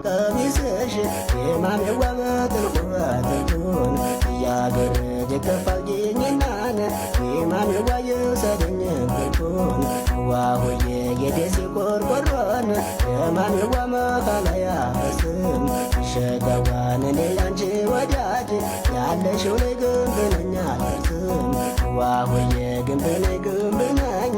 ቀሚስሽ የማሜዋ በጥልቁበትቱን እያገረደ ከፋልኝናን የማሜዋ የውሰደኝ እንቅልፉን ዋሆዬ የደሴ ቆርቆሮን የማሜዋ መካለያ ስም ሸጋዋን እኔ ያንቺ ወዳጅ ያለሽው ላይ ግንብ ነኝ አልደርስም ዋሆዬ ግንብ ነኝ ግንብ ነኝ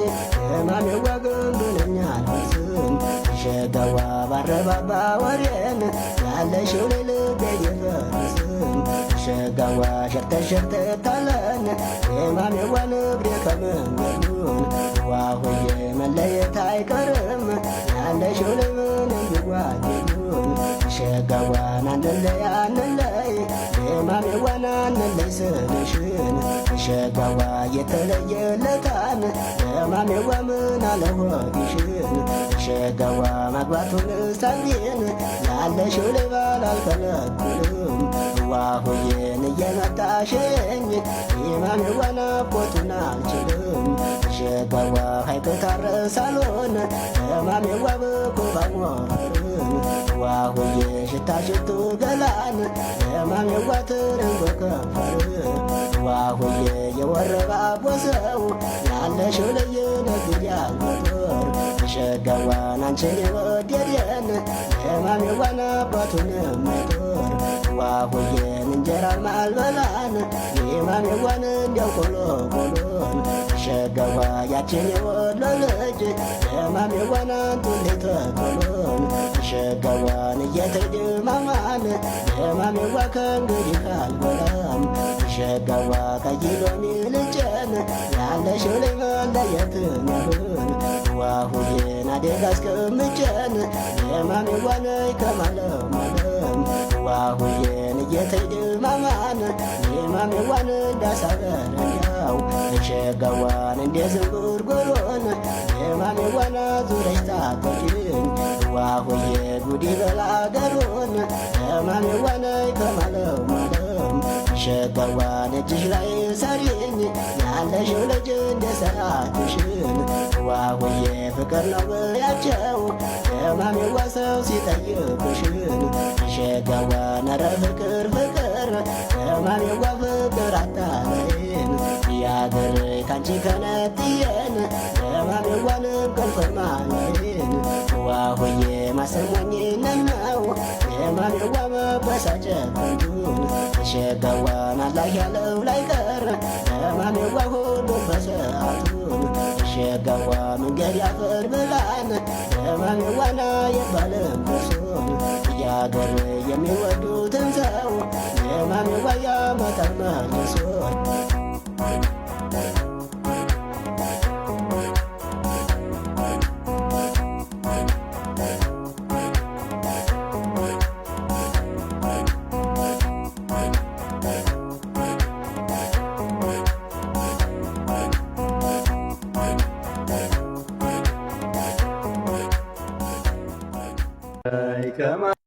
የማሜዋ ግንብ ነኝ አልደርስም ሸጋዋ ባረባባ ወሬን ያለሽው ላይ ልቤ አይደርስም ሸጋዋ ሸርተት ሸርተት አለን የማሜዋ ንግዴ ከመንገዱን ዋሆዬ መለየት አይቀርም ያለሽው ላይ ምንም ቢጓደሉን ሸጋዋን አንለይ አንለይ የማሜዋን አንለይ ስልሽን ሸጋዋ የተለየለታን የማሜዋ ምን አለሆድሽን ሸጋዋ ማግባቱን ሳቢን ያለሽው ላይ ባል አልከለክልም ዋሆዬን እየመጣሽኝ የማሜዋን አቦቱን አልችልም ሸጋዋ ሐይቅ ታረሳሎን የማሜዋ በኮባሞርን ዋሆዬ ሽታ ሽቱ ገላን የማሜዋ ትርንጎ ከንፈር ዋሆዬ የወረባ ቦሰው ያለሽው ላይ ነግድ ያልሞቶር ሸጋዋን አንቺን የወደደን የማሜዋን አባቱን ሞቶር ዋሆዬን እንጀራ ማልበላን የማሜዋን እንዲያው ቆሎ ቆሎን ሸጋዋ ያችን የወሎ ልጅ የማሜዋን አንቱን ተቆሎን ሸጋዋን እየተድማማን የማሜዋ ከእንግዲህ አልበላም ሸጋዋ ከኪሎሚ ልጨን ያለሽው ላይ መለየትን ይሁን ዋሆዬን አደጋ አስቀምጨን የማሜዋን ከማለማለም ዋሆዬን እየተድማማን የማሜዋን እንዳሳበረኛው ሸጋዋን እንደ ዝንጉርጉሮን የማሜዋን ዙረሽ ታጠቂኝ ዋሆዬ ጉዲ በላገሩን የማሜዋን ከማለማለም ሸጋዋን እጅሽ ላይ ሰሪኝ ያለሽው ልጅ እንደ ሰዓትሽን ዋሆዬ ፍቅር ነው በያቸው የማሜዋ ሰው ሲጠይቅሽን ሸጋዋን ኧረ ፍቅር ፍቅር የማሜዋ ፍቅር አታለይን ያገር ካንቺ ከነጥየን የማሜዋን እንቅልፍ ማለይን ዋሆዬ ማሰሞኝነት ነው የማሜዋ መበሳጨት ከንቱን ሸጋዋን አላህ ያለው ላይ ቀር የማሜዋ ሁሉ በሰዓቱን ሸጋዋ መንገድ ያፈር ብላን የማሜዋና የባለም ደርሶን ያገር የሚወዱትን ሰው የማሜዋ ያመጣል መልሶን Come on.